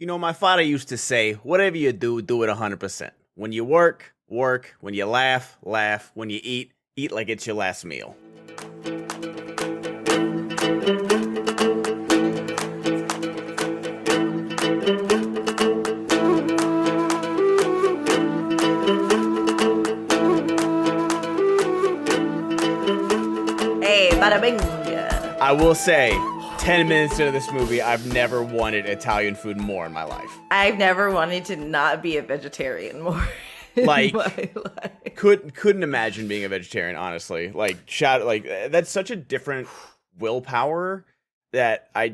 You know, my father used to say, whatever you do, do it 100%. When you work, work. When you laugh, laugh. When you eat, eat like it's your last meal. Hey, bada bing. I will say, 10 minutes into this movie, I've never wanted Italian food more in my life. I've never wanted to not be a vegetarian more. Like, in my life. couldn't imagine being a vegetarian, honestly. That's such a different willpower that I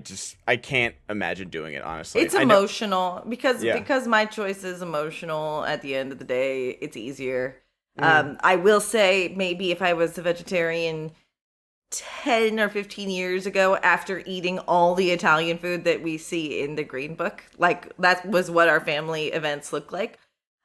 can't imagine doing it, honestly. It's emotional because my choice is emotional. At the end of the day, it's easier. I will say maybe if I was a vegetarian 10 or 15 years ago, after eating all the Italian food that we see in the Green Book, like that was what our family events look like.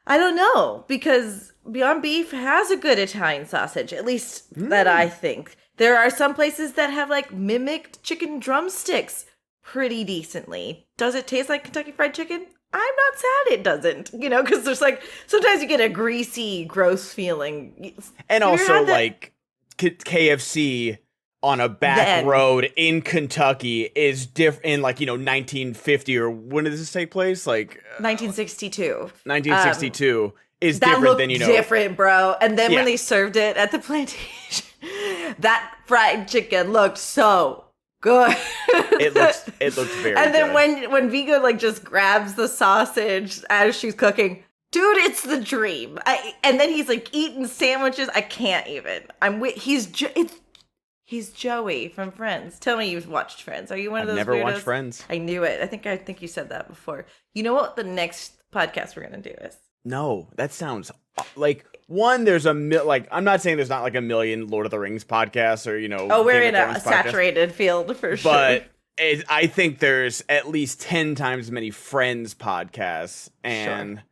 I don't know, because Beyond Beef has a good Italian sausage, at least that I think. There are some places that have like mimicked chicken drumsticks pretty decently. Does it taste like Kentucky Fried Chicken? I'm not sad it doesn't, because there's like, sometimes you get a greasy, gross feeling. And also like KFC on a back road in Kentucky is different in 1950, or when did this take place? 1962. 1962 is that different than different, bro. And then when they served it at the plantation, that fried chicken looked so good. It looks very And then good. when Viggo just grabs the sausage as she's cooking, dude, it's the dream. And then he's eating sandwiches. I can't even. He's Joey from Friends. Tell me you've watched Friends. Are you one of those I've never weirdos? watched Friends. I knew it. I think you said that before. You know what the next podcast we're going to do is? No, that sounds like one. There's I'm not saying there's not a million Lord of the Rings podcasts or we're in a saturated field for sure. But I think there's at least 10 times as many Friends podcasts and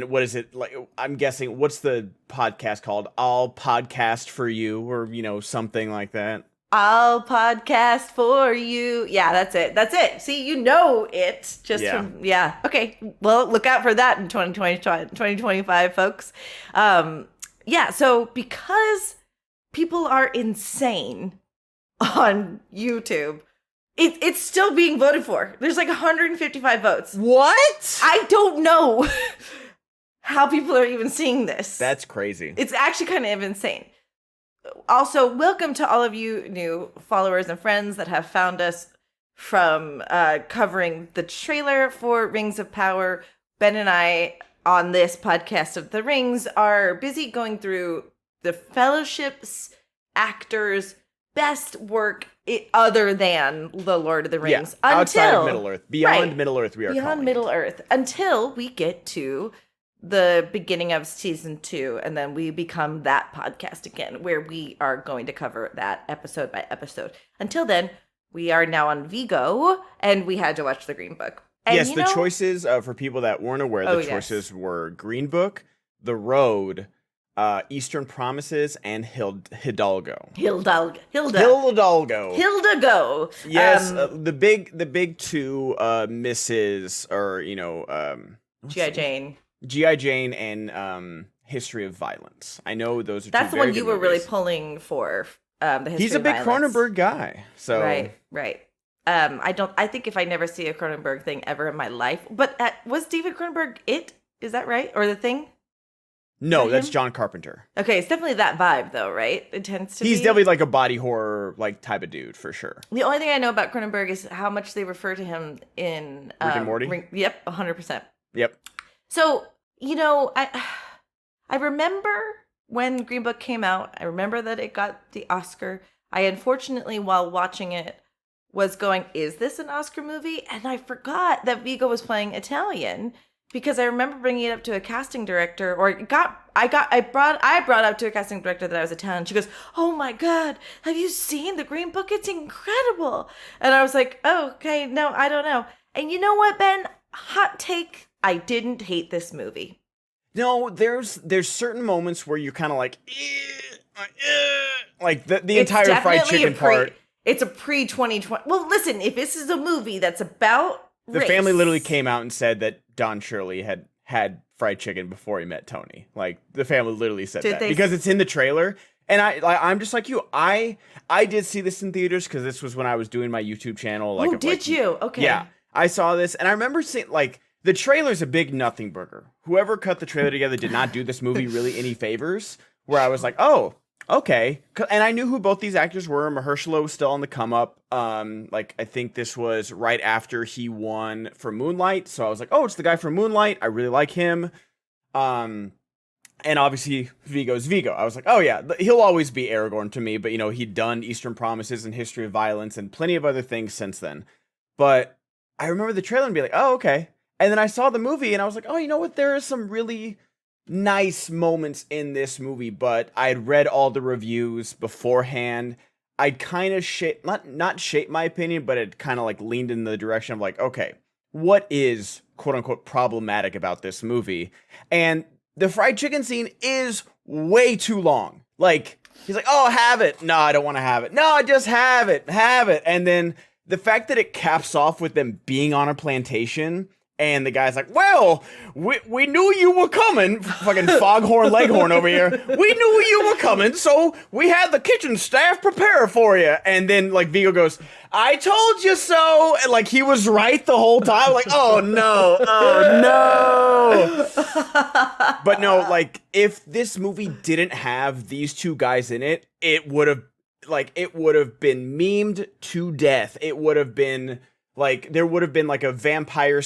what is it like? I'm guessing what's the podcast called? I'll podcast for you, or something like that. I'll podcast for you. Yeah, that's it. See, it just from Okay, well, look out for that in 2025, folks. So because people are insane on YouTube, it's still being voted for. There's 155 votes. What? I don't know how people are even seeing this. That's crazy. It's actually kind of insane. Also, welcome to all of you new followers and friends that have found us from covering the trailer for Rings of Power. Ben and I, on this podcast of the Rings, are busy going through the Fellowship's actors' best work other than the Lord of the Rings. Outside of Middle-earth. Beyond Middle-earth, we are Beyond Middle-earth. Until we get to the beginning of season 2, and then we become that podcast again, where we are going to cover that episode by episode. Until then, we are now on Viggo, and we had to watch the Green Book. And yes, the choices, for people that weren't aware, the choices were Green Book, The Road, Eastern Promises, and Hidalgo. Hidalgo. Yes, the big two misses are, G.I. Jane and History of Violence. I know those are That's two the very one you good were really movies. pulling for. The History He's a of big Violence. Cronenberg guy. So Right. I think if I never see a Cronenberg thing ever in my life, but was David Cronenberg it? Is that right? Or The Thing? No, that's John Carpenter. Okay, it's definitely that vibe though, right? It tends to He's be. definitely a body horror type of dude for sure. The only thing I know about Cronenberg is how much they refer to him in Rick and Morty? Yep, 100%. Yep. So, I remember when Green Book came out. I remember that it got the Oscar. I unfortunately, while watching it, was going, is this an Oscar movie? And I forgot that Viggo was playing Italian, because I remember bringing it up to a casting director, I brought up to a casting director that I was Italian. She goes, "Oh my God, have you seen the Green Book? It's incredible." And I was like, "Oh, okay, no, I don't know." And you know what, Ben? Hot take, I didn't hate this movie. No, there's certain moments where you're kind of like the entire fried chicken part. It's a pre-2020. Well, listen, if this is a movie that's about The family literally came out and said that Don Shirley had fried chicken before he met Tony. Like, the family literally said that because it's in the trailer. And I'm just like you. I did see this in theaters because this was when I was doing my YouTube channel. Like, did you? Okay. Yeah, I saw this, and I remember seeing, like, the trailer's a big nothing burger. Whoever cut the trailer together did not do this movie really any favors. Where I was like, oh, okay. And I knew who both these actors were. Mahershala was still on the come up. Like, I think this was right after he won for Moonlight. So I was like, oh, it's the guy from Moonlight. I really like him. And obviously, Viggo's Viggo. I was like, oh yeah, he'll always be Aragorn to me. But, you know, he'd done Eastern Promises and History of Violence and plenty of other things since then. But I remember the trailer and be like, oh, okay. And then I saw the movie and I was like, oh, you know what? There are some really nice moments in this movie. But I'd read all the reviews beforehand. I'd kind of not shape my opinion, but it kind of like leaned in the direction of like, okay, what is quote unquote problematic about this movie? And the fried chicken scene is way too long. Like, he's like, oh, have it. No, I don't want to have it. No, just have it. Have it. And then the fact that it caps off with them being on a plantation and the guy's like, well, we knew you were coming. Fucking foghorn leghorn over here. We knew you were coming, so we had the kitchen staff prepare for you. And then, like, Viggo goes, I told you so. And, like, he was right the whole time. Like, oh, no. Oh, no. But no, like, if this movie didn't have these two guys in it, it would have been memed to death. It would have been... like, there would have been, like, a vampire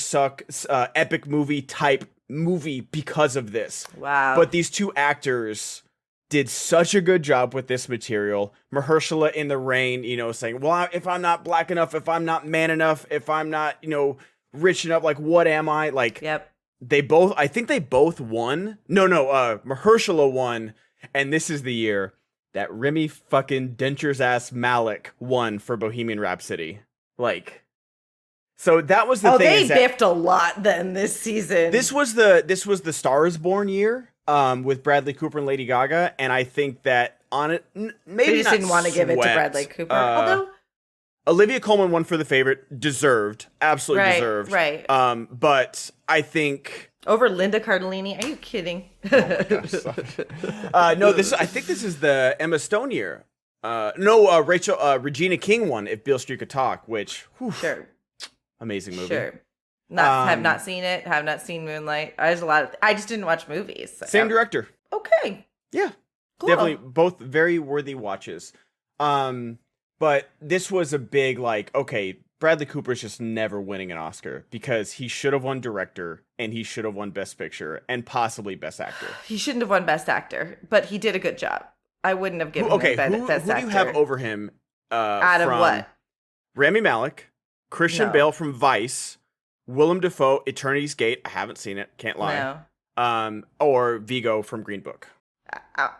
epic movie type movie because of this. Wow. But these two actors did such a good job with this material. Mahershala in the rain, you know, saying, well, if I'm not black enough, if I'm not man enough, if I'm not, you know, rich enough, like, what am I? Like, yep. I think they both won. No, Mahershala won. And this is the year that Remy fucking Dentures ass Malik won for Bohemian Rhapsody. Like... so that was the thing. Oh, they biffed a lot then this season. This was the Stars Born year, with Bradley Cooper and Lady Gaga, and I think that on it, maybe they just didn't want to give it to Bradley Cooper. Although Olivia Colman won for The Favorite, deserved, absolutely deserved, right? But I think over Linda Cardellini. Are you kidding? Oh my gosh, no. I think this is the Emma Stone year. Regina King won If Beale Street Could Talk, which sure. Amazing movie. Sure. Have not seen it. Have not seen Moonlight. I just didn't watch movies. So. Same director. Okay. Yeah. Cool. Definitely both very worthy watches. But this was a big, like, okay, Bradley Cooper's just never winning an Oscar because he should have won director and he should have won Best Picture and possibly Best Actor. He shouldn't have won Best Actor, but he did a good job. I wouldn't have given him Best Actor. Who do you have over him? Out of what? Rami Malek. Christian Bale from Vice, Willem Dafoe, Eternity's Gate. I haven't seen it, can't lie. No. Or Viggo from Green Book.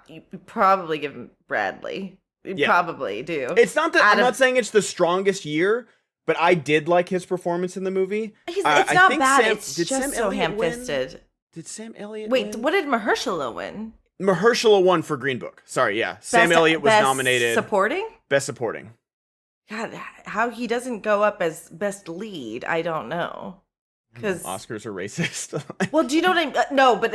You probably give him Bradley. You probably do. It's not that I'm not saying it's the strongest year, but I did like his performance in the movie. It's not bad. It's just so ham-fisted. Did Sam Elliott win? What did Mahershala win? Mahershala won for Green Book. Sorry, yeah. Sam Elliott was nominated. Supporting? Best Supporting. God, how he doesn't go up as best lead, I don't know. Because Oscars are racist. Well, do you know what I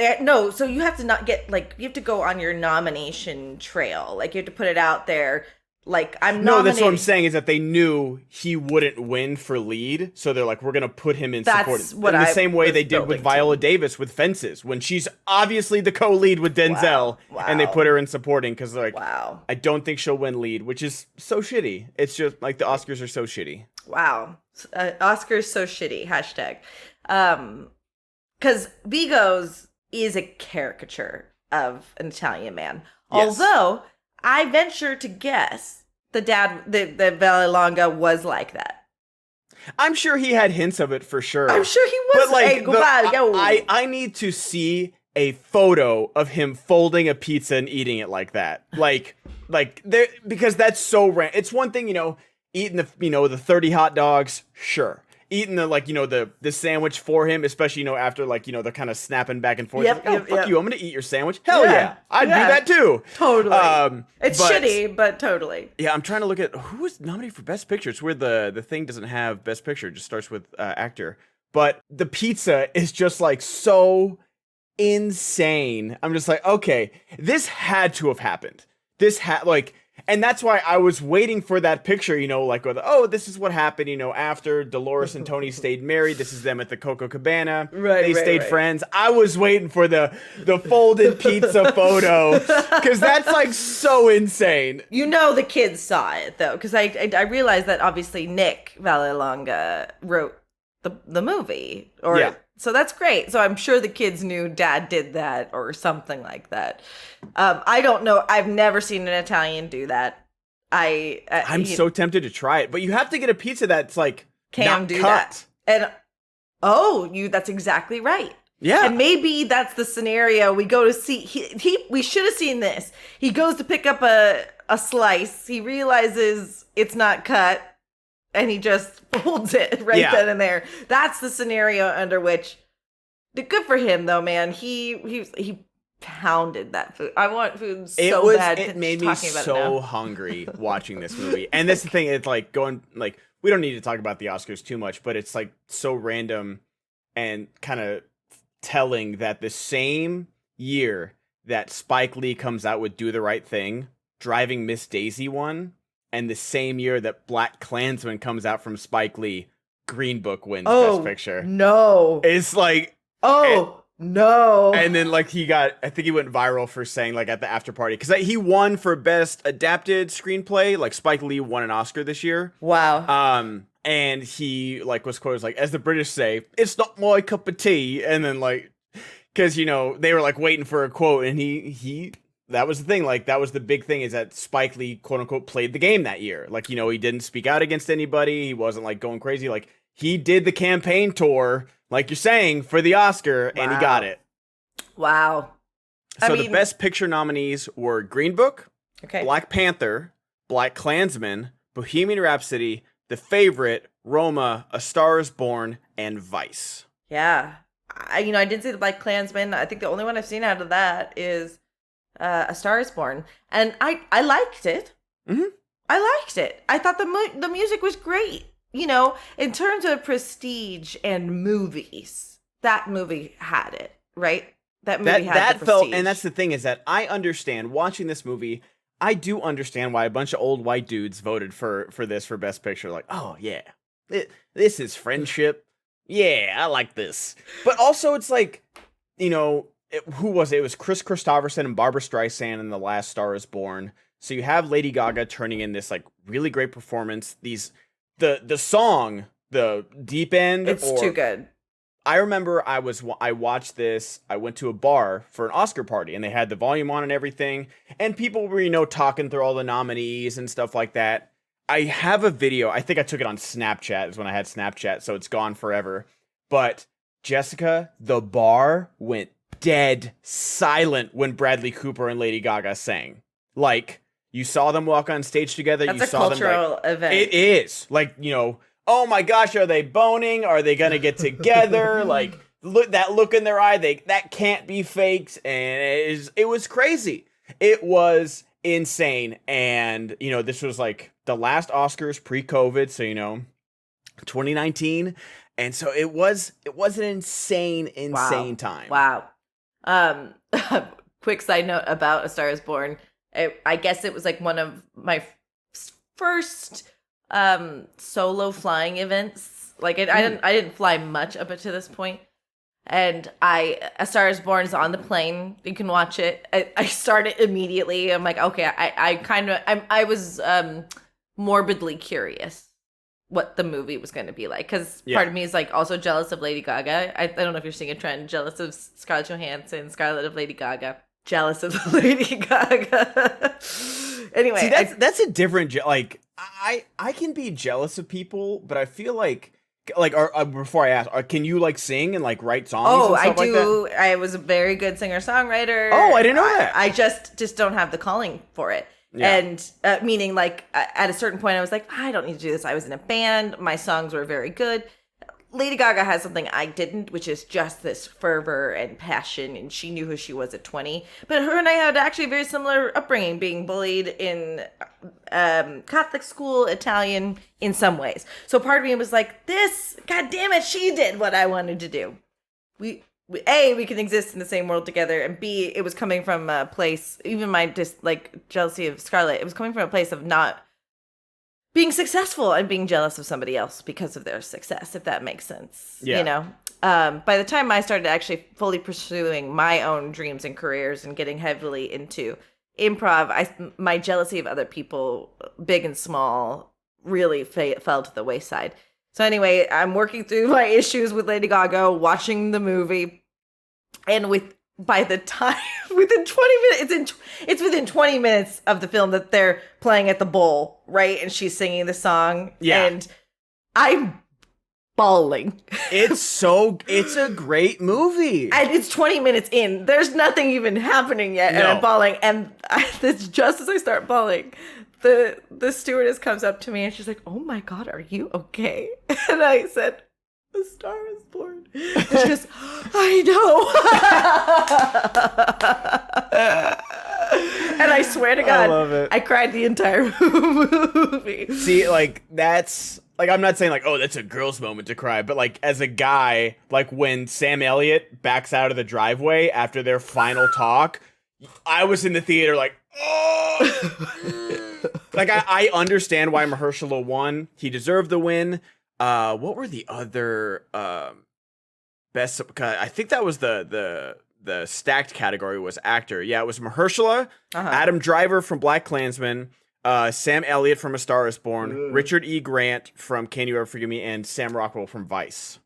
mean? No. So you have to not get you have to go on your nomination trail. Like, you have to put it out there. Like, I'm nominated. No, that's what I'm saying is that they knew he wouldn't win for lead, so they're like, we're gonna put him in support. In the same way they did with Viola Davis with Fences, when she's obviously the co-lead with Denzel, and they put her in supporting because they're like, I don't think she'll win lead, which is so shitty. It's just like the Oscars are so shitty. Wow, Oscars so shitty. Hashtag. Because Viggo's is a caricature of an Italian man, although I venture to guess the Vallelonga was like that. I'm sure he had hints of it for sure. I'm sure he was. But I need to see a photo of him folding a pizza and eating it like that. Like there, because that's so random. It's one thing, eating the 30 hot dogs, sure. Eating the sandwich for him, especially, after they're kind of snapping back and forth. Fuck you, I'm gonna eat your sandwich. Hell yeah. I'd do that too. Totally. It's shitty, but totally. Yeah, I'm trying to look at who was nominated for Best Picture. It's where the thing doesn't have Best Picture, it just starts with actor. but the pizza is just like so insane. I'm just like, okay, this had to have happened. And that's why I was waiting for that picture, like, this is what happened, after Dolores and Tony stayed married. This is them at the Coco Cabana. They stayed friends. I was waiting for the folded pizza photo because that's like so insane. The kids saw it though, because I realized that obviously Nick Vallelonga wrote the movie, so that's great. So I'm sure the kids knew Dad did that or something like that. I don't know. I've never seen an Italian do that. I'm so tempted to try it, but you have to get a pizza that's like can not do cut. that. And that's exactly right. Yeah. And maybe that's the scenario we go to see. We should have seen this. He goes to pick up a slice. He realizes it's not cut. And he just folds it then and there. That's the scenario under which, good for him though, man. He pounded that food. I want food so bad. It made me so hungry watching this movie. And that's the thing. It's like we don't need to talk about the Oscars too much, but it's like so random and kind of telling that the same year that Spike Lee comes out with Do the Right Thing, Driving Miss Daisy won. And the same year that Black Klansman comes out from Spike Lee, Green Book wins Best Picture. No. It's like... no. And then I think he went viral for saying at the after party. Because he won for Best Adapted Screenplay. Like Spike Lee won an Oscar this year. Wow. And he was quoted as the British say, "It's not my cup of tea." And then because, they were waiting for a quote and he that was the thing. That was the big thing is that Spike Lee, quote unquote, played the game that year. He didn't speak out against anybody. He wasn't going crazy. He did the campaign tour, like you're saying, for the Oscar, and he got it. Wow. So the Best Picture nominees were Green Book, Black Panther, Black Klansman, Bohemian Rhapsody, The Favorite, Roma, A Star Is Born, and Vice. Yeah. I did see the Black Klansman. I think the only one I've seen out of that is A Star Is Born, and I liked it. Mm-hmm. I liked it. I thought the music was great. In terms of prestige and movies, that movie had it, right? That movie had the prestige. And that's the thing is that I understand watching this movie. I do understand why a bunch of old white dudes voted for this for Best Picture. Oh yeah, this is friendship. Yeah, I like this. But also, it's who was it? It was Chris Christopherson and Barbara Streisand in The Last Star Is Born. So you have Lady Gaga turning in this really great performance. The song, the deep end. It's too good. I remember I watched this. I went to a bar for an Oscar party and they had the volume on and everything. And people were, talking through all the nominees and stuff like that. I have a video. I think I took it on Snapchat is when I had Snapchat. So it's gone forever. But Jessica, the bar went dead silent when Bradley Cooper and Lady Gaga sang. You saw them walk on stage together. That's a cultural event. It is. Oh my gosh, are they boning? Are they going to get together? Look in their eye. That can't be faked. And it was crazy. It was insane. And, this was the last Oscars pre-COVID. So, 2019. And so it was an insane time. Wow. Quick side note about A Star Is Born. I guess it was one of my first solo flying events. I didn't fly much up to this point. And A Star Is Born is on the plane. You can watch it. I started immediately. I'm okay. I was morbidly curious what the movie was going to be like, because part of me is also jealous of Lady Gaga. I don't know if you're seeing a trend. Jealous of Scarlett Johansson, Scarlett of Lady Gaga. Jealous of Lady Gaga. Anyway, see, that's a different. I can be jealous of people, but I feel before I ask, can you sing and write songs? Oh, and stuff I do. Like that? I was a very good singer songwriter. Oh, I didn't know that. I just don't have the calling for it. Yeah. And meaning at a certain point, I was I don't need to do this. I was in a band. My songs were very good. Lady Gaga has something I didn't, which is just this fervor and passion, and she knew who she was at 20. But her and I had actually a very similar upbringing, being bullied in Catholic school, Italian in some ways. So part of me was like, this, God damn it, she did what I wanted to do. We can exist in the same world together, and B, it was coming from a place, even my jealousy of Scarlett, it was coming from a place of not being successful and being jealous of somebody else because of their success, if that makes sense. Yeah. You know? By the time I started actually fully pursuing my own dreams and careers and getting heavily into improv, my jealousy of other people, big and small, really fell to the wayside. So anyway, I'm working through my issues with Lady Gaga, watching the movie, and by the time within 20 minutes, it's within 20 minutes of the film that they're playing at the bowl, right? And she's singing the song, and I'm bawling. It's a great movie. And it's 20 minutes in. There's nothing even happening yet, and I'm bawling. And it's just as I start bawling, the stewardess comes up to me and she's like, "Oh my God, are you okay?" And I said, "A Star is Born." And she goes, "I know." And I swear to God, I love it. I cried the entire movie. See, like, that's... Like, I'm not saying, like, oh, that's a girl's moment to cry, but, like, as a guy, like, when Sam Elliott backs out of the driveway after their final talk, I was in the theater, like, oh! Like, I understand why Mahershala won. He deserved the win. What were the other best... I think that was the stacked category was actor. Yeah, it was Mahershala, Adam Driver from BlacKkKlansman, Sam Elliott from A Star is Born, Richard E. Grant from Can You Ever Forgive Me, and Sam Rockwell from Vice.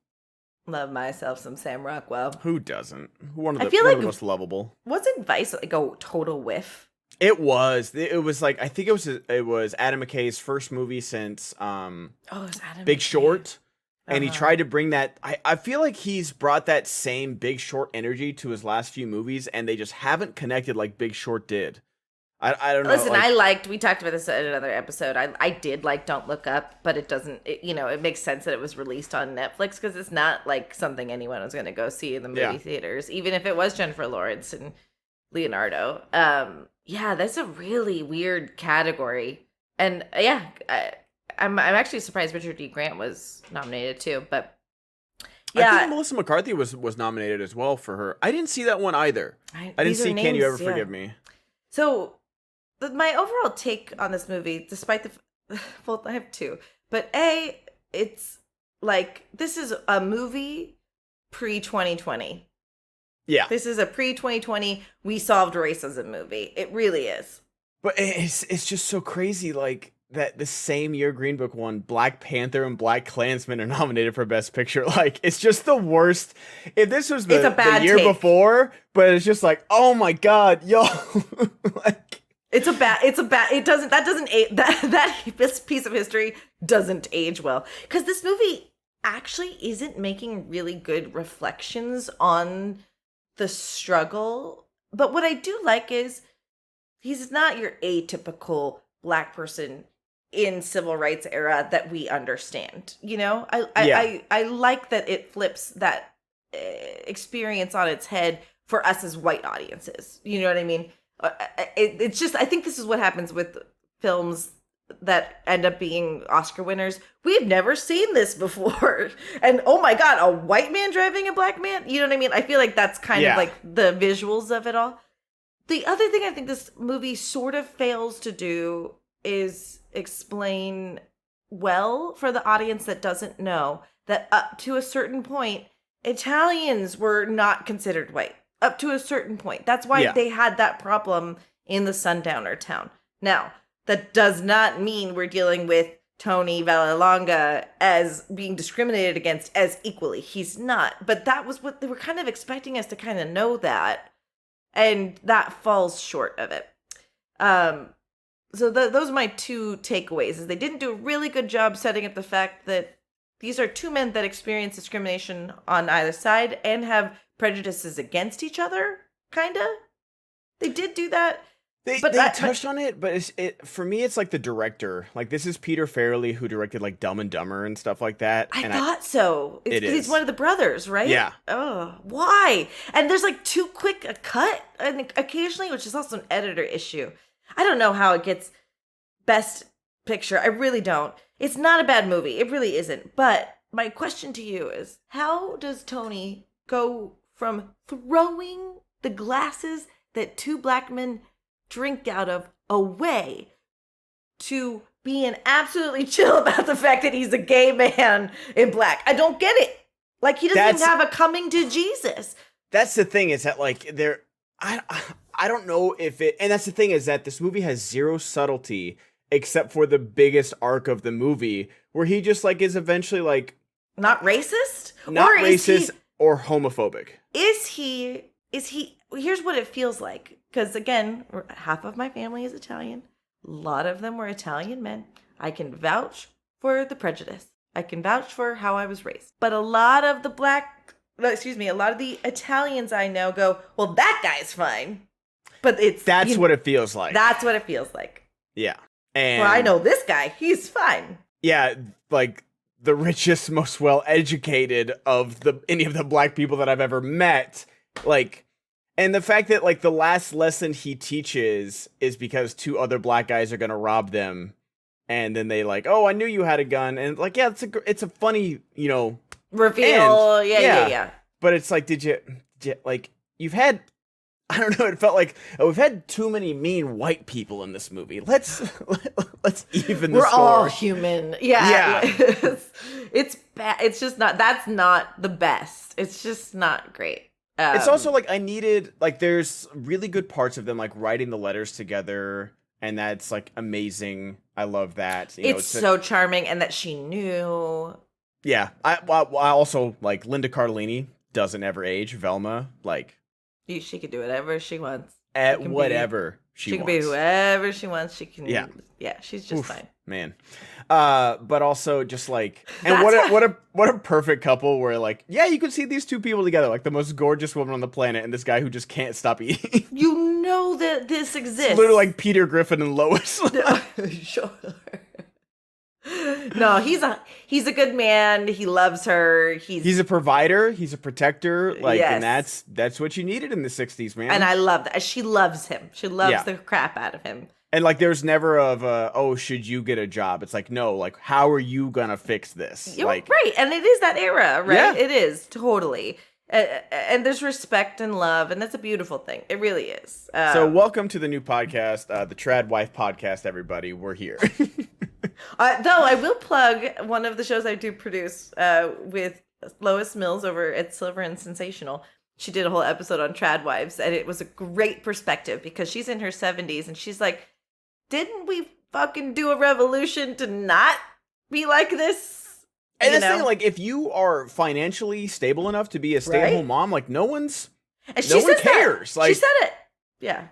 Love myself some Sam Rockwell. Who doesn't? One of the most lovable. Wasn't Vice like a total whiff? It was. It was like, I think it was Adam McKay's first movie since it was Adam Big McKay. Short. And he tried to bring that. I feel like he's brought that same Big Short energy to his last few movies, and they just haven't connected like Big Short did. I don't know. Listen, like, we talked about this in another episode. I did like Don't Look Up, but it doesn't, it makes sense that it was released on Netflix because it's not like something anyone was going to go see in the movie theaters, even if it was Jennifer Lawrence and Leonardo. That's a really weird category. And I'm actually surprised Richard D. Grant was nominated too, but yeah. I think Melissa McCarthy was nominated as well for her. I didn't see that one either. I didn't see Can You Ever Forgive Me? So my overall take on this movie, despite well, I have two, but it's like, this is a movie pre-2020. Yeah. This is a pre-2020, we solved racism movie. It really is. But it's just so crazy, like, that the same year Green Book won, Black Panther and BlacKkKlansman are nominated for Best Picture. Like, it's just the worst. If this was the year before, but it's just like, oh my God, yo. Like, this piece of history doesn't age well. Because this movie actually isn't making really good reflections on the struggle. But what I do like is he's not your atypical Black person in civil rights era that we understand. I like that it flips that experience on its head for us as white audiences. You know what I mean? It's just, I think this is what happens with films that end up being Oscar winners. We've never seen this before. And oh my God, a white man driving a Black man? You know what I mean? I feel like that's kind of like the visuals of it all. The other thing I think this movie sort of fails to do is explain well for the audience that doesn't know that up to a certain point, Italians were not considered white. Up to a certain point. That's why they had that problem in the Sundowner town. Now, that does not mean we're dealing with Tony Vallelonga as being discriminated against as equally. He's not. But that was what they were kind of expecting us to kind of know that. And that falls short of it. So those are my two takeaways. Is they didn't do a really good job setting up the fact that these are two men that experience discrimination on either side and have prejudices against each other, kind of. They did do that. They touched on it, but for me, it's like the director. Like, this is Peter Farrelly, who directed, like, Dumb and Dumber and stuff like that. I thought so. He's one of the brothers, right? Yeah. Oh, why? And there's, like, too quick a cut, and occasionally, which is also an editor issue. I don't know how it gets Best Picture. I really don't. It's not a bad movie. It really isn't. But my question to you is, how does Tony go from throwing the glasses that two black men drink out of away to being absolutely chill about the fact that he's a gay man in black? I don't get it. Like, he doesn't even have a coming to Jesus. That's the thing, is that, like, I don't know if it, and that's the thing, is that this movie has zero subtlety except for the biggest arc of the movie, where he just, like, is eventually, like, not racist? Not racist or homophobic. Is he, here's what it feels like. Because, again, half of my family is Italian. A lot of them were Italian men. I can vouch for the prejudice. I can vouch for how I was raised. But a lot of the Italians I know go, well, that guy's fine. But that's what it feels like. That's what it feels like. Yeah. And well, I know this guy. He's fine. Yeah, like the richest, most well-educated of any of the black people that I've ever met. Like, and the fact that, like, the last lesson he teaches is because two other black guys are gonna rob them, and then they like, oh, I knew you had a gun, and like, yeah, it's a funny, you know, reveal. Yeah. But it's like, did you like, you've had, I don't know, it felt like, oh, we've had too many mean white people in this movie. Let's even the We're score. all human. Yeah. It's bad. It's just not, that's not the best. It's just not great. It's also like, I needed, like, there's really good parts of them, like, writing the letters together, and that's, like, amazing. I love that. You know, it's so charming, and that she knew. Yeah. I also, like, Linda Cardellini doesn't ever age. Velma, like, she could do whatever she wants. At whatever she wants. She can be whoever she wants. She can. Yeah, she's just fine. Man. But also just like, and what a perfect couple where, like, yeah, you could see these two people together, like the most gorgeous woman on the planet and this guy who just can't stop eating. You know that this exists. It's literally like Peter Griffin and Lois. Sure. No, he's a good man. He loves her. He's a provider. He's a protector. Like, yes. And that's what you needed in the 60s, man. And I love that. She loves him. She loves the crap out of him. And like, there's never oh, should you get a job? It's like, no, like, how are you gonna fix this? Like, right. And it is that era, right? Yeah. It is totally. And there's respect and love, and that's a beautiful thing. It really is. So welcome to the new podcast, the Trad Wife Podcast, everybody. We're here. Though I will plug one of the shows I do produce with Lois Mills over at Silver and Sensational. She did a whole episode on trad wives, and it was a great perspective because she's in her 70s, and she's like, didn't we fucking do a revolution to not be like this? And that's the thing, like, if you are financially stable enough to be a stay-at-home mom, like, no one cares. Like, she said it. Yeah.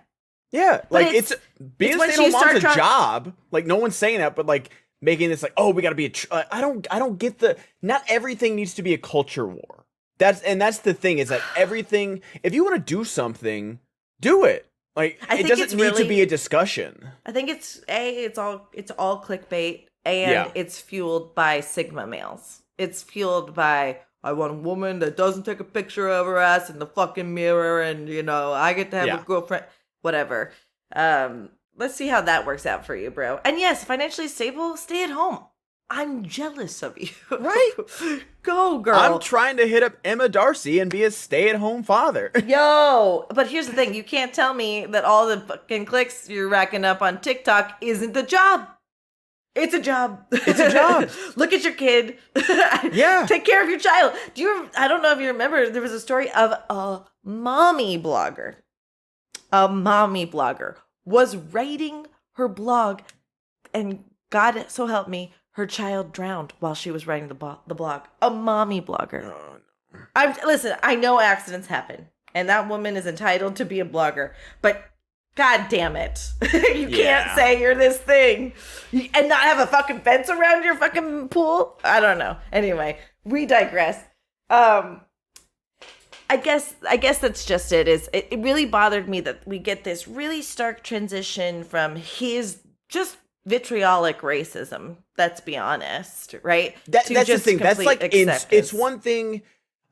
Yeah, like, it's being a stay-at-home mom's a job. Like, no one's saying that, but like making this like, oh, we got to be I don't get not everything needs to be a culture war. That's the thing, is that everything, if you want to do something, do it. Like, it doesn't need to be a discussion. I think it's all clickbait, and it's fueled by Sigma males. It's fueled by, I want a woman that doesn't take a picture of her ass in the fucking mirror, and, you know, I get to have a girlfriend. Whatever. Let's see how that works out for you, bro. And yes, financially stable, stay at home. I'm jealous of you. Right? Go, girl. I'm trying to hit up Emma Darcy and be a stay-at-home father. Yo, but here's the thing. You can't tell me that all the fucking clicks you're racking up on TikTok isn't the job. It's a job. It's a job. Look at your kid. Yeah. Take care of your child. I don't know if you remember, there was a story of a mommy blogger. A mommy blogger was writing her blog, and God so help me, her child drowned while she was writing the blog. A mommy blogger. Oh, no. Listen, I know accidents happen, and that woman is entitled to be a blogger, but God damn it. You can't say you're this thing and not have a fucking fence around your fucking pool. I don't know. Anyway, we digress. I guess that's just it. It really bothered me that we get this really stark transition from his just vitriolic racism. Let's be honest, right? That's the thing. That's like it's one thing.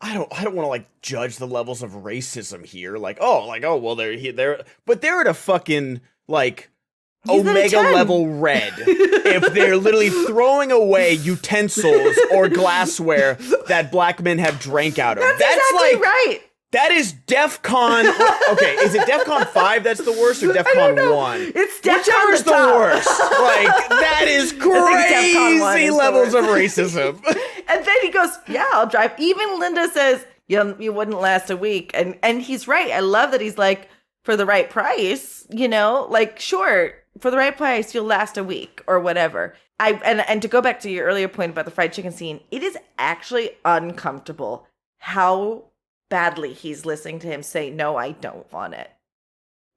I don't want to like judge the levels of racism here. Like, well, they're but they're at a fucking like Omega level red if they're literally throwing away utensils or glassware that black men have drank out of. That's exactly right. That is DEFCON. Okay, is it DEFCON 5 that's the worst or DEFCON 1? It's DEFCON Whichever's the worst. Like, that is crazy levels of racism. And then he goes, yeah, I'll drive. Even Linda says, you wouldn't last a week. And he's right. I love that he's like, for the right price, like, sure, for the right price, you'll last a week or whatever. And to go back to your earlier point about the fried chicken scene, it is actually uncomfortable how badly he's listening to him say, no, I don't want it.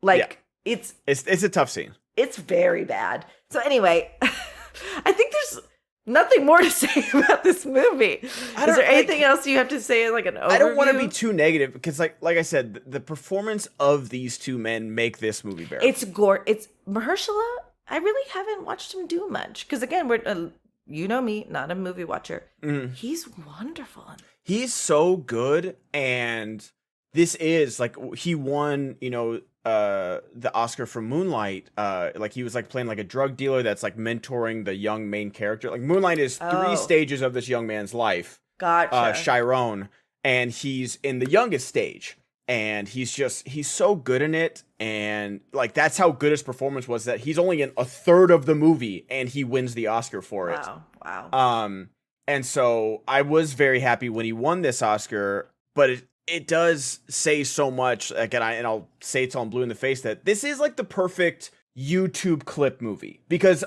Like, it's a tough scene. It's very bad. So anyway, I think there's nothing more to say about this movie. Is there anything else you have to say, like an overview? I don't want to be too negative because, like I said, the performance of these two men make this movie bearable. It's Mahershala. I really haven't watched him do much because, again, we're you know me, not a movie watcher. Mm-hmm. He's wonderful. He's so good, and this is like he won, the Oscar for Moonlight. Like he was like playing like a drug dealer that's like mentoring the young main character. Like Moonlight is 3 stages of this young man's life. Gotcha. Chiron, and he's in the youngest stage, and he's so good in it, and like that's how good his performance was. That he's only in a third of the movie, and he wins the Oscar for it. Wow. And so I was very happy when he won this Oscar, but it does say so much. Again, I'll say it till I'm blue in the face that this is like the perfect YouTube clip movie because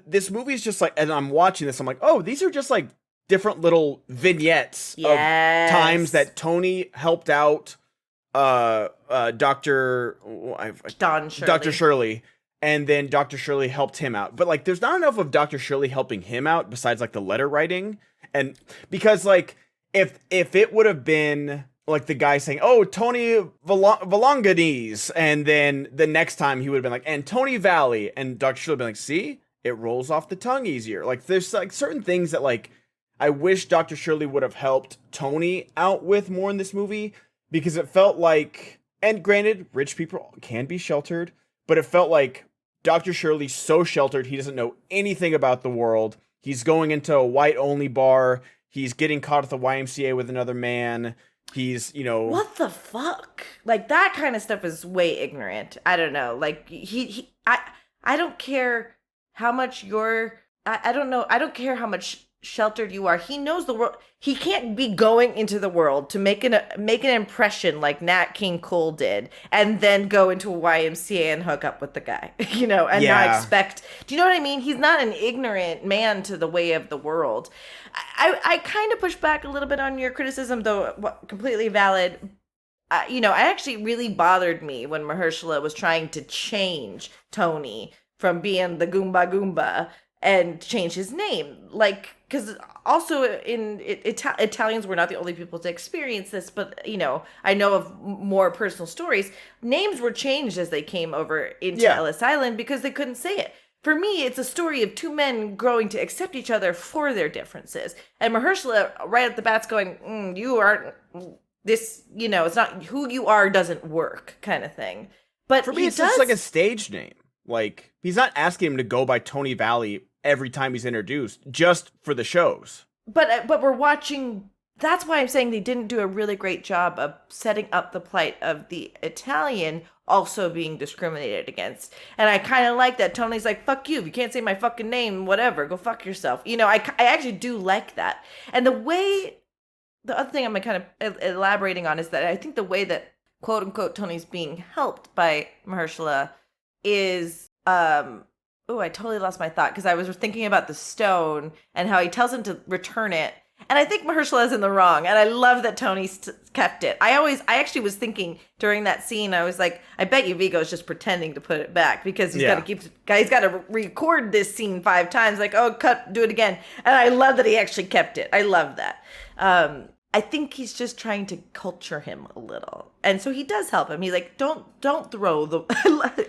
this movie is just like, as I'm watching this, I'm like, oh, these are just like different little vignettes of times that Tony helped out Dr. Shirley. And then Dr. Shirley helped him out. But, like, there's not enough of Dr. Shirley helping him out besides, like, the letter writing. And because, like, if it would have been, like, the guy saying, oh, Tony Valonganese, and then the next time he would have been like, and Tony Valley, and Dr. Shirley would have been like, see? It rolls off the tongue easier. Like, there's, like, certain things that, like, I wish Dr. Shirley would have helped Tony out with more in this movie. Because it felt like, and granted, rich people can be sheltered, but it felt like Dr. Shirley's so sheltered, he doesn't know anything about the world. He's going into a white-only bar. He's getting caught at the YMCA with another man. He's, What the fuck? Like, that kind of stuff is way ignorant. I don't know. Like, I don't care how much I don't know. I don't care how much sheltered you are. He knows the world. He can't be going into the world to make an impression like Nat King Cole did and then go into a YMCA and hook up with the guy, and not expect. Do you know what I mean? He's not an ignorant man to the way of the world. I kind of push back a little bit on your criticism, though completely valid. I actually really bothered me when Mahershala was trying to change Tony from being the Goomba Goomba and change his name. Like, because also in Italians were not the only people to experience this, but, I know of more personal stories. Names were changed as they came over into Ellis Island because they couldn't say it. For me, it's a story of two men growing to accept each other for their differences. And Mahershala, right at the bat's going, you aren't this, it's not who you are doesn't work kind of thing. But for me, it's just like a stage name. Like, he's not asking him to go by Tony Valley every time he's introduced, just for the shows. But we're watching. That's why I'm saying they didn't do a really great job of setting up the plight of the Italian also being discriminated against. And I kind of like that. Tony's like, fuck you. If you can't say my fucking name, whatever, go fuck yourself. I actually do like that. And the other thing I'm kind of elaborating on is that I think the way that quote unquote Tony's being helped by Mahershala is, I totally lost my thought because I was thinking about the stone and how he tells him to return it. And I think Mahershala's in the wrong. And I love that Tony kept it. I actually was thinking during that scene, I was like, I bet you Viggo's just pretending to put it back because he's got to record this scene 5 times. Like, oh, cut, do it again. And I love that he actually kept it. I love that. I think he's just trying to culture him a little. And so he does help him. He's like, don't throw the...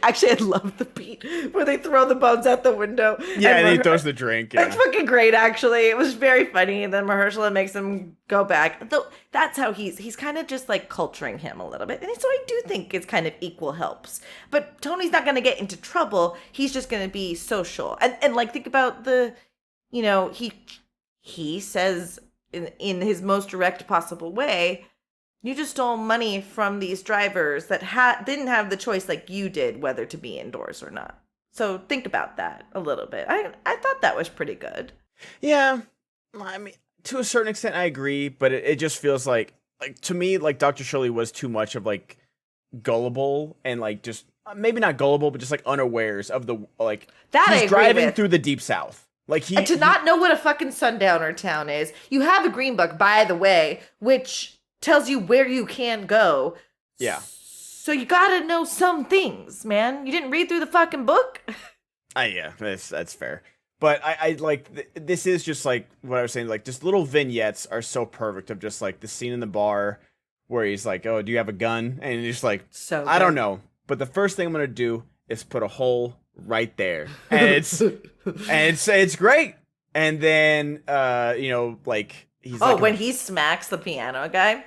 Actually, I love the beat where they throw the bones out the window. Yeah, and he throws the drink. Yeah. It's fucking great, actually. It was very funny. And then Mahershala makes him go back. Though that's how he's kind of just like culturing him a little bit. And so I do think it's kind of equal helps. But Tony's not going to get into trouble. He's just going to be social. And like, think about the, you know, he says... In his most direct possible way, you just stole money from these drivers that didn't have the choice like you did whether to be indoors or not. So think about that a little bit. I thought that was pretty good. Yeah, I mean, to a certain extent, I agree, but it just feels like to me, like Dr. Shirley was too much of like gullible and like just maybe not gullible, but just like unawares of the like that he's driving through the deep south. Like and to not know what a fucking sundowner town is. You have a green book, by the way, which tells you where you can go. Yeah. So you gotta know some things, man. You didn't read through the fucking book. Yeah, that's fair. But I like this is just like what I was saying. Like just little vignettes are so perfect of just like the scene in the bar where he's like, "Oh, do you have a gun?" And he's just like, "So I don't know." But the first thing I'm gonna do is put a hole right there, and it's great. And then you know, like he's when he smacks the piano guy,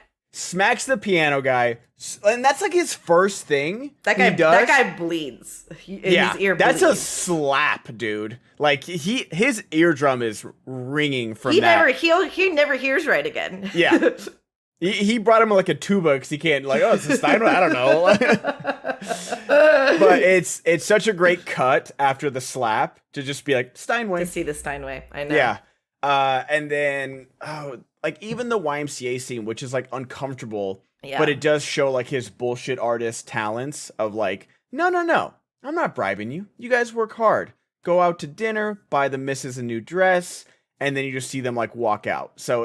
and that's like his first thing. That guy bleeds. His ear bleeds. That's a slap, dude. Like his eardrum is ringing from that. He never hears right again. Yeah. He brought him like a tuba because he can't it's a Steinway. I don't know. But it's such a great cut after the slap to just be like Steinway. To see the Steinway, I know. Yeah, and then like even the YMCA scene, which is like uncomfortable, but it does show like his bullshit artist talents of like, no, I'm not bribing you. You guys work hard. Go out to dinner, buy the missus a new dress, and then you just see them like walk out. So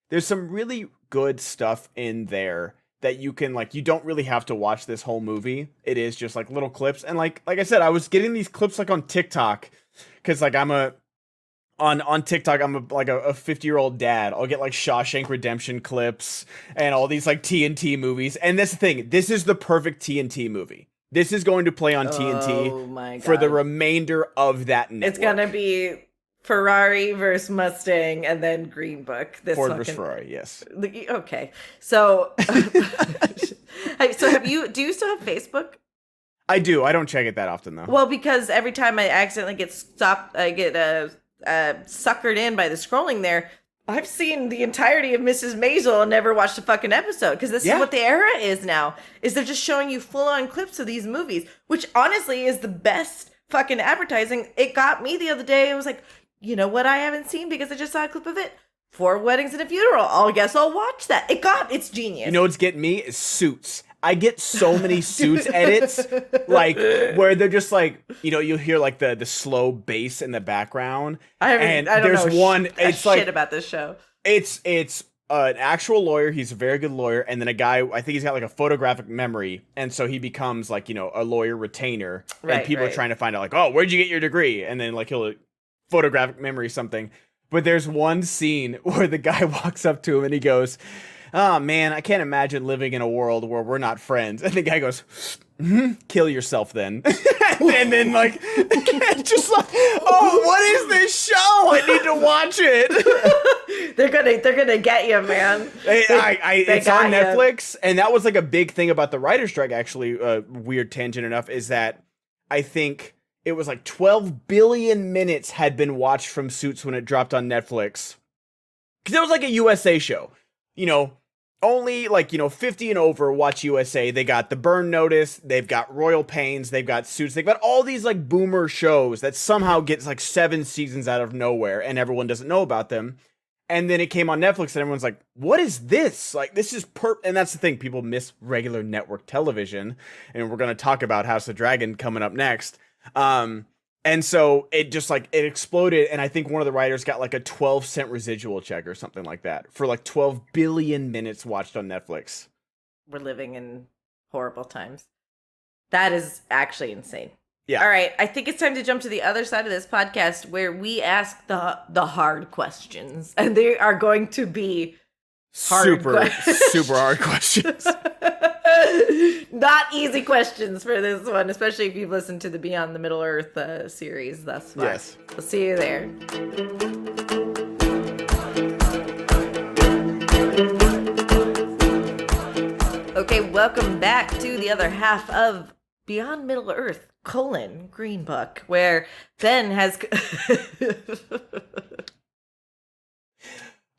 there's some really good stuff in there that you can like, you don't really have to watch this whole movie. It is just like little clips. And like I said, I was getting these clips like on TikTok because like on TikTok, I'm a 50-year-old dad. I'll get like Shawshank Redemption clips and all these like TNT movies. And that's the thing. This is the perfect TNT movie. This is going to play on TNT for the remainder of that network. It's going to be Ferrari versus Mustang, and then Green Book. Ford versus Ferrari, yes. Okay, so so do you still have Facebook? I do. I don't check it that often though. Well, because every time I accidentally get stopped, I get suckered in by the scrolling there. I've seen the entirety of Mrs. Maisel and never watched a fucking episode because this is what the era is now. Is they're just showing you full-on clips of these movies, which honestly is the best fucking advertising. It got me the other day. It was like, you know what I haven't seen because I just saw a clip of it? 4 Weddings and a Funeral. I guess I'll watch that. It's genius. You know what's getting me is Suits. I get so many Suits edits, like where they're just like, you know, you'll hear like the slow bass in the background. I don't know it's shit like about this show. It's an actual lawyer. He's a very good lawyer, and then a guy. I think he's got like a photographic memory, and so he becomes like, you know, a lawyer retainer. And people are trying to find out like, oh, where'd you get your degree? And then like he'll photographic memory something. But there's one scene where the guy walks up to him and he goes, "Oh man, I can't imagine living in a world where we're not friends." And the guy goes, "Kill yourself then." and then like just like, oh, what is this show? I need to watch it. they're gonna get you, man. It's on Netflix, and that was like a big thing about the writer's strike. Actually, weird tangent enough is that I think it was like 12 billion minutes had been watched from Suits when it dropped on Netflix. Because it was like a USA show. You know, only like, you know, 50 and over watch USA. They got The Burn Notice. They've got Royal Pains. They've got Suits. They've got all these like boomer shows that somehow gets like 7 seasons out of nowhere and everyone doesn't know about them. And then it came on Netflix and everyone's like, what is this? Like, this is and that's the thing. People miss regular network television. And we're going to talk about House of Dragon coming up next. And so it just like, it exploded. And I think one of the writers got like a 12-cent residual check or something like that for like 12 billion minutes watched on Netflix. We're living in horrible times. That is actually insane. Yeah. All right. I think it's time to jump to the other side of this podcast where we ask the hard questions, and they are going to be super hard questions. Not easy questions for this one, especially if you've listened to the Beyond the Middle Earth series thus far. Yes. We'll see you there. Okay, welcome back to the other half of Beyond Middle Earth, Green Book, where Ben has...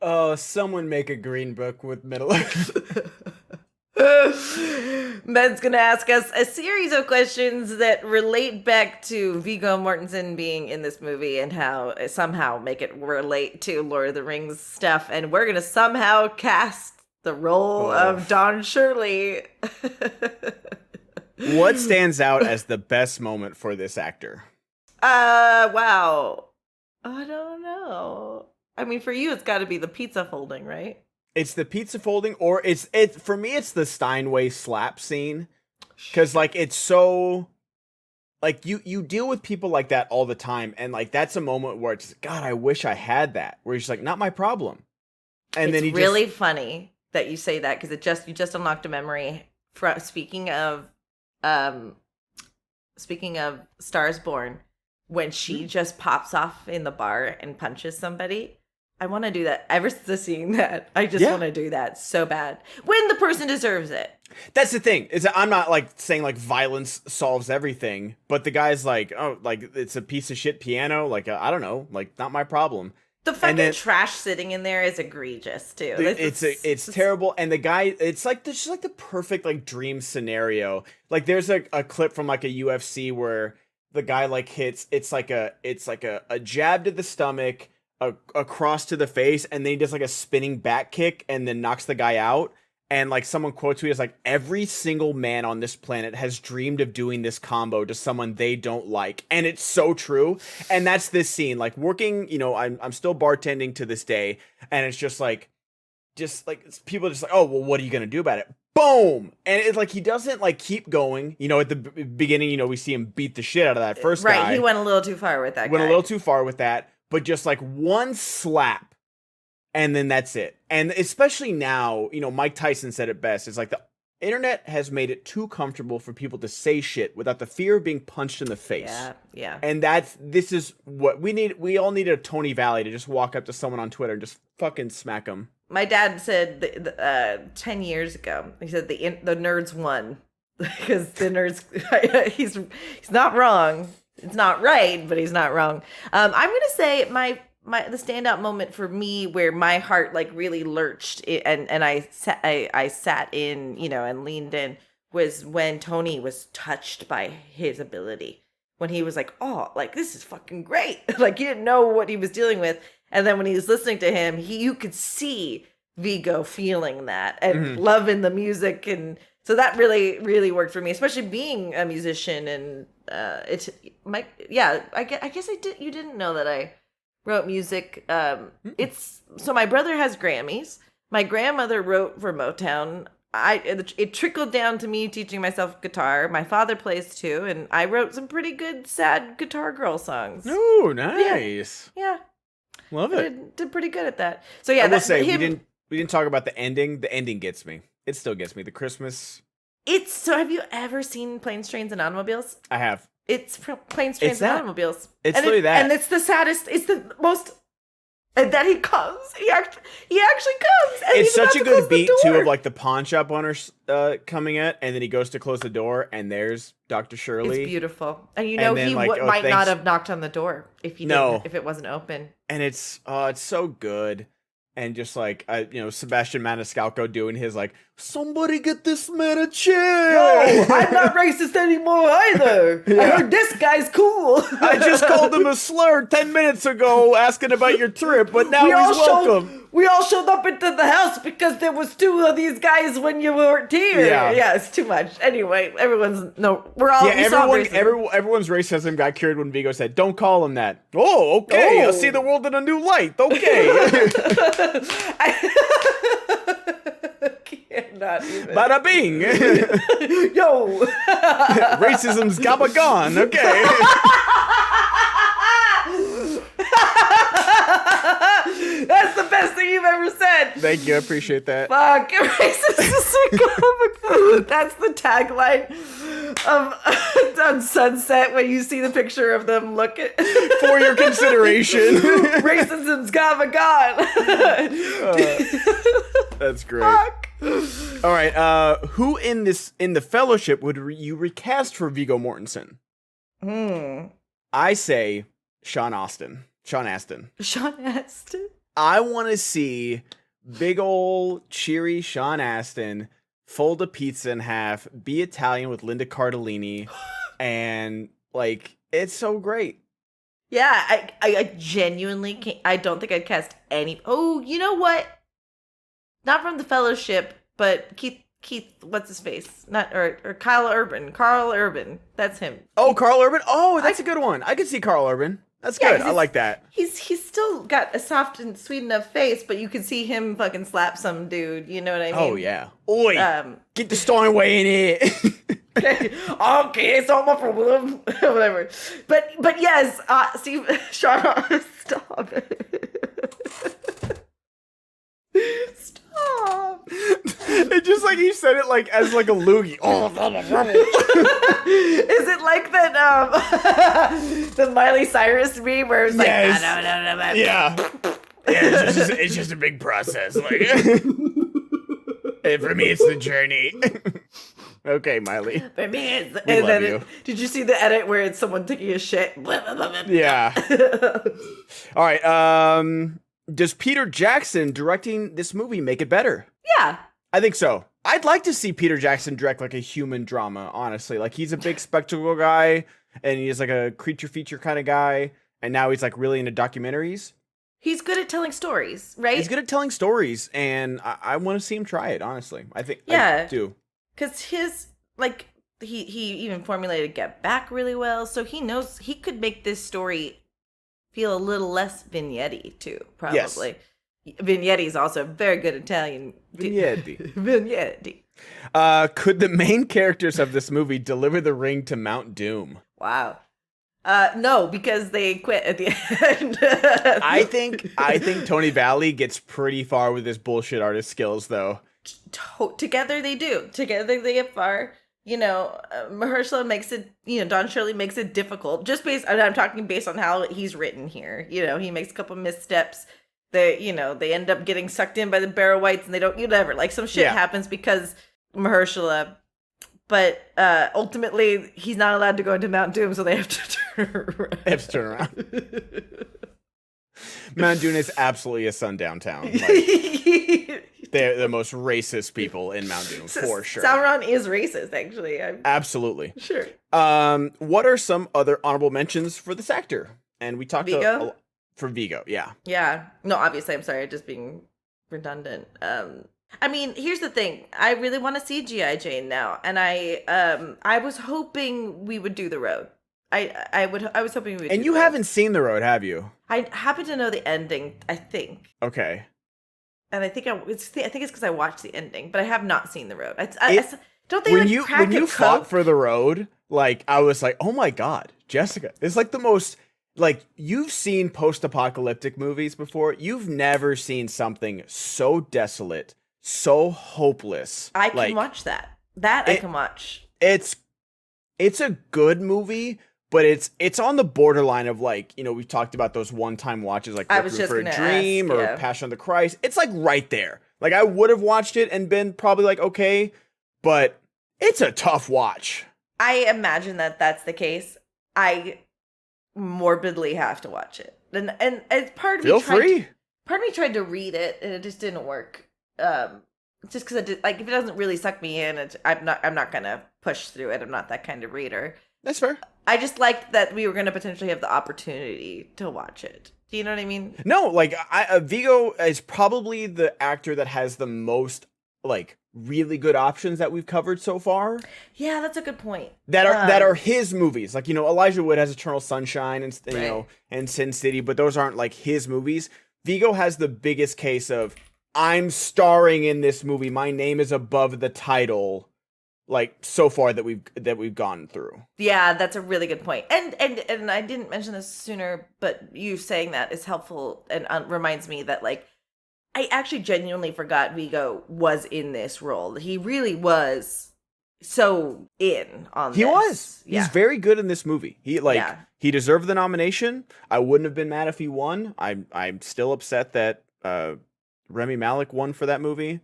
Oh, someone make a Green Book with Middle Earth. Ben's gonna ask us a series of questions that relate back to Viggo Mortensen being in this movie and how somehow make it relate to Lord of the Rings stuff, and we're gonna somehow cast the role of Don Shirley. What stands out as the best moment for this actor? Wow. I don't know. I mean, for you, it's got to be the pizza folding, right? It's the pizza folding, or for me, it's the Steinway slap scene. Because, like, it's so... Like, you deal with people like that all the time, and, like, that's a moment where it's, God, I wish I had that. Where he's like, not my problem. And it's then really funny that you say that, because you just unlocked a memory. Speaking of Stars Born, when she just pops off in the bar and punches somebody, I want to do that. Ever since seeing that, I just want to do that so bad when the person deserves it. That's the thing. I'm not like saying like violence solves everything, but the guy's like, oh, like it's a piece of shit piano. Like I don't know, like not my problem. The fucking trash sitting in there is egregious too. It's terrible, and the guy, it's like just like the perfect like dream scenario. Like there's a clip from like a UFC where the guy like hits. It's like a jab to the stomach, a cross to the face, and then he does like a spinning back kick and then knocks the guy out. And like someone quotes me as like, every single man on this planet has dreamed of doing this combo to someone they don't like. And it's so true. And that's this scene, like working, you know, I'm still bartending to this day. And it's just like people just like, oh, well, what are you going to do about it? Boom. And it's like, he doesn't like keep going, you know, at the beginning, you know, we see him beat the shit out of that first guy. Right. He went a little too far with that Went a little too far with that, but just like one slap. And then that's it. And especially now, you know, Mike Tyson said it best. It's like the internet has made it too comfortable for people to say shit without the fear of being punched in the face. Yeah. And this is what we need. We all need a Tony Valley to just walk up to someone on Twitter and just fucking smack them. My dad said 10 years ago, he said the nerds won. Because the nerds, he's not wrong. It's not right, but he's not wrong. I'm going to say the standout moment for me where my heart like really lurched and I sat in, you know, and leaned in was when Tony was touched by his ability. When he was like, oh, like this is fucking great. Like he didn't know what he was dealing with. And then when he was listening to him, you could see Viggo feeling that and loving the music. And so that really, really worked for me, especially being a musician. And I guess you didn't know that I wrote music. So my brother has Grammys. My grandmother wrote for Motown. It trickled down to me teaching myself guitar. My father plays too, and I wrote some pretty good sad guitar girl songs. Oh, nice. Yeah. Love it. Did pretty good at that. So yeah, I will say we didn't talk about the ending. The ending gets me. It still gets me. The Christmas. So have you ever seen Planes, Trains, and Automobiles? I have. It's Planes, Trains, and Automobiles. It's literally that. And it's the saddest. It's the most. And then he comes. He actually comes. And it's such a good beat too of like the pawn shop owner coming in, and then he goes to close the door, and there's Dr. Shirley. It's beautiful, and you know he might not have knocked on the door if it wasn't open. And it's so good. And just like, Sebastian Maniscalco doing his like, somebody get this man a chair. No, I'm not racist anymore either. Yeah. I heard this guy's cool. I just called him a slur 10 minutes ago asking about your trip, but now he's welcome. We all showed up into the house because there was two of these guys when you weren't here. Yeah, it's too much. Anyway, everyone's racism got cured when Viggo said, "Don't call him that." Oh, okay. I'll see the world in a new light. Okay. Cannot even. Bada bing. Yo. Racism's gabba gone. Okay. That's the best thing you've ever said. Thank you. I appreciate that. Fuck. Racist is a comic. That's the tagline of on Sunset when you see the picture of them looking. For your consideration. Racism's gone. That's great. Fuck. All right. Who in the Fellowship would you recast for Viggo Mortensen? I say Sean Astin. Sean Astin. I want to see big ol' cheery Sean Astin fold a pizza in half, be Italian with Linda Cardellini, and like it's so great. Yeah, I genuinely can't. I don't think I'd cast any. Oh, you know what? Not from the Fellowship, but Keith. What's his face? Not or Carl Urban. That's him. Oh, Carl Urban. Oh, that's a good one. I could see Carl Urban. That's good. I like that. He's still got a soft and sweet enough face, but you can see him fucking slap some dude. You know what I mean? Oh yeah. Oi! Get the Steinway in it. Okay, so I'm a problem. Whatever. But yes, Steve, Sean, stop it. Stop. It's just like he said it like as like a loogie. Oh, is it like that the Miley Cyrus meme where it's like yes. Yeah. It's just a big process. Like and for me it's the journey. Okay, Miley. For me it's we love you. Did you see the edit where it's someone taking a shit? Yeah. All right, does Peter Jackson directing this movie make it better? Yeah. I think so. I'd like to see Peter Jackson direct like a human drama, honestly. Like he's a big spectacle guy and he's like a creature feature kind of guy. And now he's like really into documentaries. He's good at telling stories, right? He's good at telling stories and I want to see him try it, honestly. I think I do. Because his, like, he even formulated Get Back really well. So he knows he could make this story feel a little less vignette-y too, probably. Yes. Vignetti is also a very good Italian. Vignette. Could the main characters of this movie deliver the ring to Mount Doom? Wow. No, because they quit at the end. I think Tony Valley gets pretty far with his bullshit artist skills, though. Together they do. Together they get far. You know, Mahershala makes it, Don Shirley makes it difficult. Just I'm talking based on how he's written here. You know, he makes a couple missteps. They end up getting sucked in by the Barrow Whites and they don't, whatever. Like some shit happens because Mahershala. But ultimately, he's not allowed to go into Mount Doom, so they have to turn around. Mount Doom is absolutely a sundown town. Like, they're the most racist people in Mount Doom, for sure. Sauron is racist, actually. Absolutely. Sure. What are some other honorable mentions for this actor? And we talked Viggo? For Viggo, yeah. Yeah. No, obviously, I'm sorry, just being redundant. I mean, here's the thing. I really want to see G.I. Jane now, and I was hoping we would do The Road. I was hoping we would. And you haven't seen The Road, have you? I happen to know the ending, I think. Okay. And I think it's because I watched the ending, but I have not seen The Road. Don't they when you fought for The Road? Like I was like, oh my god, Jessica! It's like the most. Like, you've seen post-apocalyptic movies before. You've never seen something so desolate, so hopeless. I can watch that. I can watch. It's a good movie, but it's on the borderline of, like, we've talked about those one-time watches, like Requiem for a Dream or Passion of the Christ. It's, like, right there. Like, I would have watched it and been probably like, okay, but it's a tough watch. I imagine that that's the case. I morbidly have to watch it, and part of me tried to read it and it just didn't work. Just because if it doesn't really suck me in, I'm not gonna push through it. I'm not that kind of reader. That's fair. I just liked that we were gonna potentially have the opportunity to watch it. Do you know what I mean? No, like Viggo is probably the actor that has the most like really good options that we've covered so far. Yeah, that's a good point. That are his movies. Like, Elijah Wood has Eternal Sunshine and and Sin City, but those aren't like his movies. Viggo has the biggest case of I'm starring in this movie. My name is above the title. Like so far that we've gone through. Yeah, that's a really good point. And I didn't mention this sooner, but you saying that is helpful and reminds me that like I actually genuinely forgot Viggo was in this role. He really was so in on this. He was. Yeah. He's very good in this movie. He deserved the nomination. I wouldn't have been mad if he won. I'm still upset that Rami Malek won for that movie.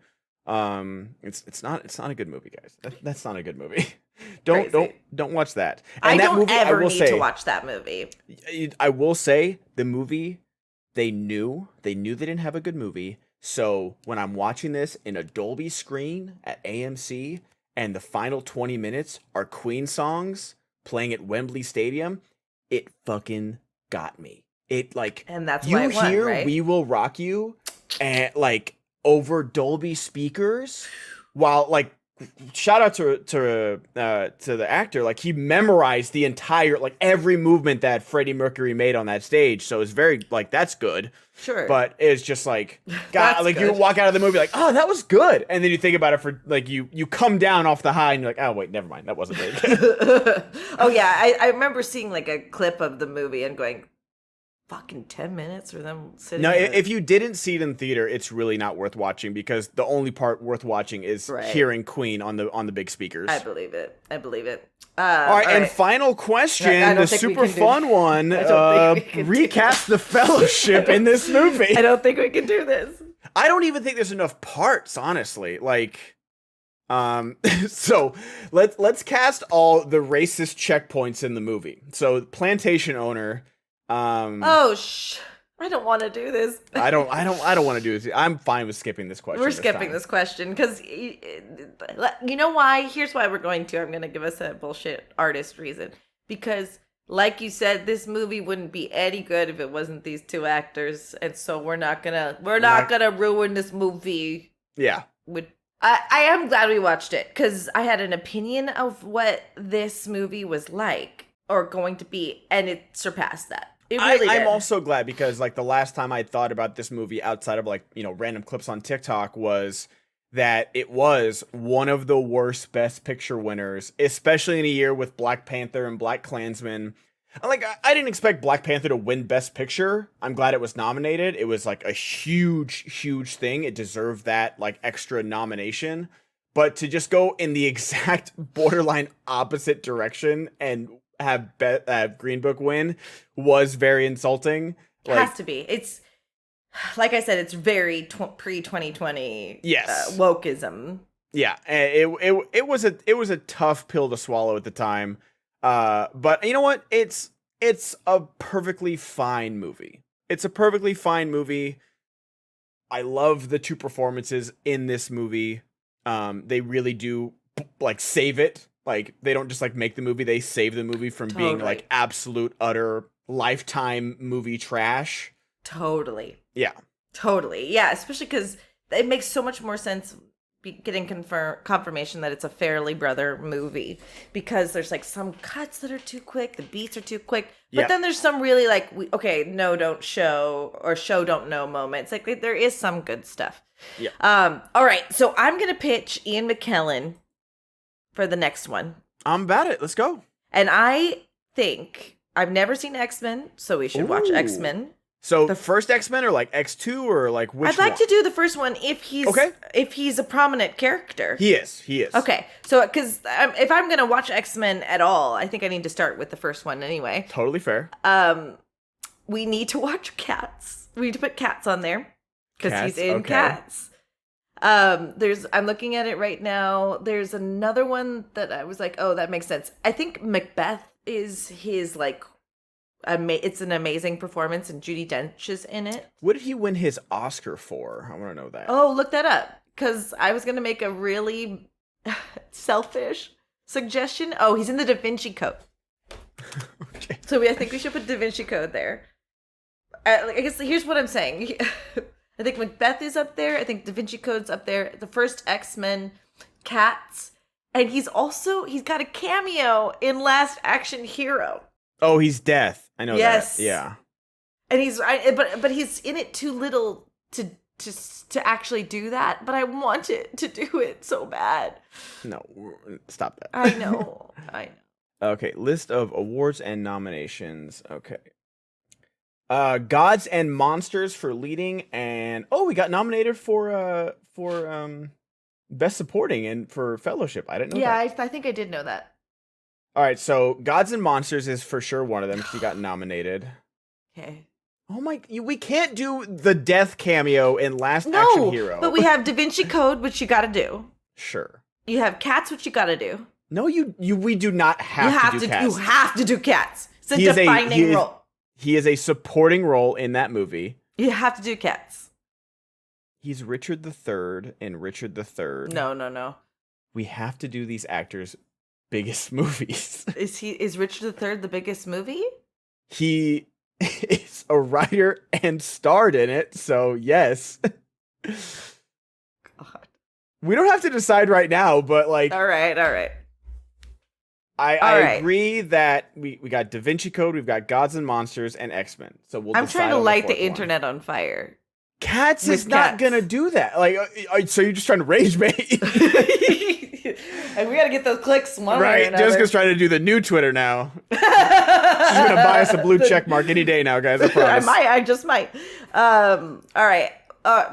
It's not a good movie, guys. That's not a good movie. Don't watch that. And I don't ever need to watch that movie. I will say the movie, they knew they didn't have a good movie. So when I'm watching this in a Dolby screen at AMC and the final 20 minutes are Queen songs playing at Wembley Stadium, it fucking got me. And that's why it won, right? "We Will Rock You" and over Dolby speakers, while shout out to the actor, he memorized the entire every movement that Freddie Mercury made on that stage, so it's very that's good. Sure. But it's just God, you walk out of the movie oh, that was good, and then you think about it for you come down off the high and you're oh wait, never mind, that wasn't very good. Oh yeah, I remember seeing a clip of the movie and going, fucking 10 minutes for them sitting. No, if you didn't see it in theater, it's really not worth watching, because the only part worth watching is hearing Queen on the big speakers. I believe it. All right, and final question, the super fun one. Recast the Fellowship in this movie. I don't think we can do this. I don't even think there's enough parts, honestly. So let's cast all the racist checkpoints in the movie. So plantation owner. I don't want to do this. I don't want to do this. I'm fine with skipping this question. We're skipping this question because you know why? Here's why we're going to. I'm going to give us a bullshit artist reason. Because like you said, this movie wouldn't be any good if it wasn't these two actors, and so we're not gonna ruin this movie. Yeah. I am glad we watched it, because I had an opinion of what this movie was like or going to be, and it surpassed that. I'm also glad, because the last time I thought about this movie outside of random clips on TikTok was that it was one of the worst Best Picture winners, especially in a year with Black Panther and Black Klansman. I didn't expect Black Panther to win Best Picture. I'm glad it was nominated. It was a huge thing. It deserved that extra nomination. But to just go in the exact borderline opposite direction and have Green Book win was very insulting. It has to be. It's like I said, it's very pre-2020 wokeism. Yeah, it was a tough pill to swallow at the time. But you know what? It's a perfectly fine movie. It's a perfectly fine movie. I love the two performances in this movie. They really do save it. They don't just make the movie, they save the movie from being absolute utter Lifetime movie trash. Totally. Yeah. Totally. Yeah, especially because it makes so much more sense getting confirmation that it's a Farrelly brother movie, because there's some cuts that are too quick, the beats are too quick, but then there's some really no, don't show, or show, don't know moments. There is some good stuff. Yeah. All right, so I'm gonna pitch Ian McKellen for the next one. I'm about it. Let's go. And I think I've never seen X-Men, so we should watch X-Men. So the first X-Men, or X2, or which one? I'd like to do the first one if he's a prominent character. He is. Okay. So because if I'm going to watch X-Men at all, I think I need to start with the first one anyway. Totally fair. We need to watch Cats. We need to put Cats on there because he's in Cats. I'm looking at it right now. There's another one that I was oh, that makes sense. I think Macbeth is his it's an amazing performance, and Judi Dench is in it. What did he win his Oscar for? I want to know that. Oh, look that up, because I was going to make a really selfish suggestion. Oh, he's in the Da Vinci Code. Okay. So I think we should put Da Vinci Code there. I guess here's what I'm saying. I think Macbeth is up there. I think Da Vinci Code's up there. The first X-Men, Cats, and he's got a cameo in Last Action Hero. Oh, he's Death. I know that. Yeah. And but he's in it too little to actually do that. But I want it to do it so bad. No, stop that. I know. Okay, list of awards and nominations. Okay. Gods and Monsters for leading, and we got nominated for Best Supporting and for Fellowship. I didn't know that. Yeah, I think I did know that. All right, so Gods and Monsters is for sure one of them because he got nominated. Okay. Oh we can't do the death cameo in Last Action Hero. But we have Da Vinci Code, which you gotta do. Sure. You have Cats, which you gotta do. No, we do not have to do Cats. You have to do Cats. It's a defining role. He is a supporting role in that movie. You have to do Cats. He's Richard III in Richard III. No. We have to do these actors' biggest movies. Is Richard III the biggest movie? He is a writer and starred in it, so yes. God. We don't have to decide right now, but like... All right. I agree that we got Da Vinci Code, we've got Gods and Monsters, and X-Men. So I'm trying to light the internet on fire. Cats is not gonna do that. Like, so you're just trying to rage bait? And we gotta get those clicks one way or another. Jessica's trying to do the new Twitter now. She's gonna buy us a blue check mark any day now, guys. I promise. I just might. All right.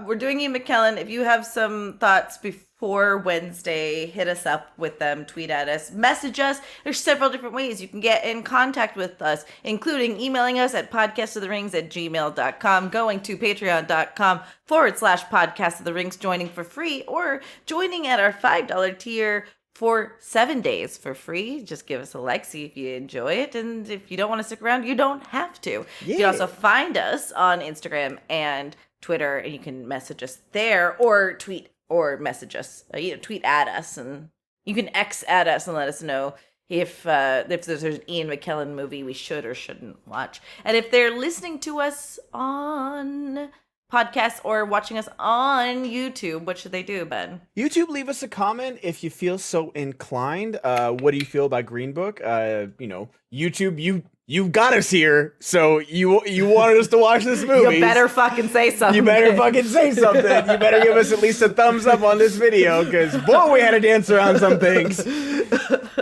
We're doing Ian McKellen. If you have some thoughts before Wednesday, hit us up with them, tweet at us, message us. There's several different ways you can get in contact with us, including emailing us at podcastoftherings@gmail.com, going to patreon.com/podcastoftherings, joining for free, or joining at our $5 tier for 7 days for free. Just give us a like, see if you enjoy it, and if you don't want to stick around, you don't have to. Yeah. You can also find us on Instagram and Twitter, and you can message us there, or tweet or message us. Tweet at us, and you can X at us and let us know if there's an Ian McKellen movie we should or shouldn't watch. And if they're listening to us on podcasts or watching us on YouTube, what should they do, Ben? YouTube, leave us a comment if you feel so inclined. What do you feel about Green Book? YouTube, you got us here, so you wanted us to watch this movie. You better fucking say something. You better fucking say something. You better give us at least a thumbs up on this video, because boy, we had to dance around some things.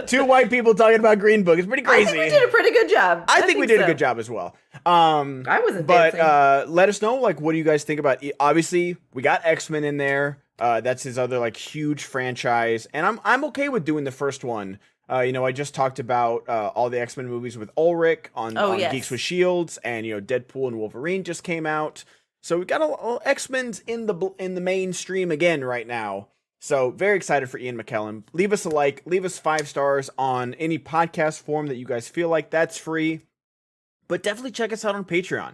2 white people talking about Green Book. It's pretty crazy. I think we did a pretty good job. I think we did a good job as well. I wasn't dancing. But let us know, like, what do you guys think about it? Obviously, we got X-Men in there. That's his other, like, huge franchise. And I'm okay with doing the first one. I just talked about all the X-Men movies with Ulrich on Geeks with Shields, and Deadpool and Wolverine just came out. So we got a X-Men's in the mainstream again right now. So very excited for Ian McKellen. Leave us a like, leave us 5 stars on any podcast form that you guys feel like. That's free. But definitely check us out on Patreon.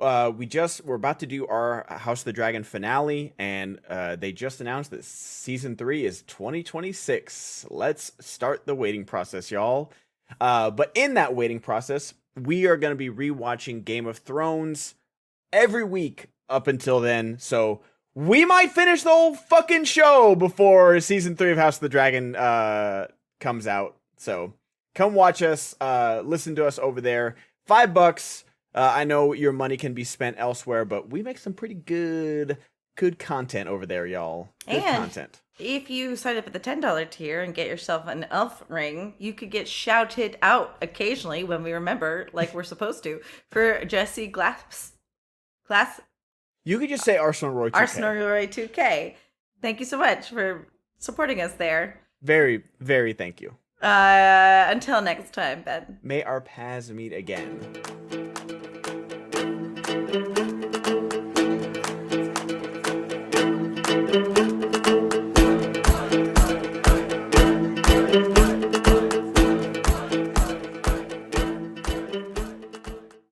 We're about to do our House of the Dragon finale, and they just announced that season 3 is 2026. Let's start the waiting process, y'all. But in that waiting process, we are going to be rewatching Game of Thrones every week up until then. So we might finish the whole fucking show before season 3 of House of the Dragon comes out. So come watch us, listen to us over there. $5. I know your money can be spent elsewhere, but we make some pretty good content over there, y'all. Good content. If you sign up at the $10 tier and get yourself an elf ring, you could get shouted out occasionally when we remember, like we're supposed to, for Jesse Glass. You could just say Arsenal Roy 2K. Arsenal Roy 2K. Thank you so much for supporting us there. Very, very thank you. Until next time, Ben. May our paths meet again.